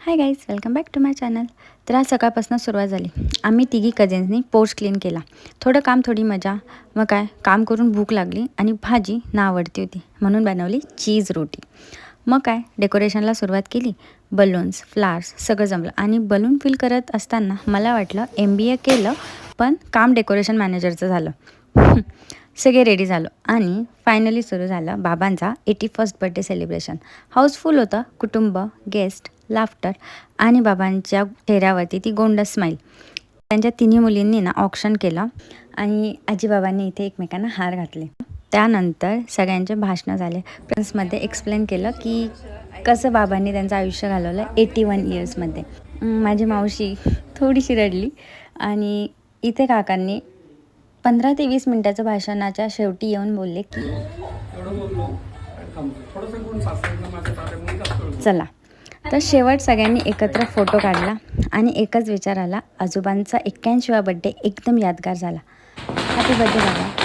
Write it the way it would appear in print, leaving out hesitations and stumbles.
High guys, welcome back to my channel. तर आज सकाळपासून सुरुवात झाली. आम्ही तिघी कझिन्सनी पोर्च क्लीन केला. थोडं काम थोडी मजा. मग काय, काम करून भूक लागली आणि भाजी ना आवडती होती म्हणून बनवली चीज रोटी. मग काय, डेकोरेशनला सुरुवात केली. बलून्स, फ्लावर्स सगळं जमलं आणि बलून फिल करत असताना मला वाटलं MBA केलं, पण काम डेकोरेशन मॅनेजरचं झालं. सगळे रेडी झालो आणि फायनली सुरू झालं बाबांचा 81st बर्थडे सेलिब्रेशन. हाऊसफुल होतं. कुटुंब, गेस्ट, लाफ्टर आणि बाबांच्या चेहऱ्यावरती ती गोंडस स्माईल. त्यांच्या तिन्ही मुलींनी ना ऑक्शन केलं आणि आजीबाबांनी इथे एकमेकांना हार घातले. त्यानंतर सगळ्यांचे भाषणं झाले. प्रिन्समध्ये एक्सप्लेन केलं की कसं बाबांनी त्यांचं आयुष्य घालवलं 81 इयर्समध्ये. माझी मावशी थोडीशी रडली आणि इथे काकांनी 15 ते 20 मिनटाचं भाषणाच्या शेवटी येऊन बोलले की चला. तर शेवट सगळ्यांनी एकत्र फोटो काढला आणि एकच विचार आला, आजोबांचा 81वा बड्डे एकदम यादगार झाला. हॅपी बर्थडे बाबा.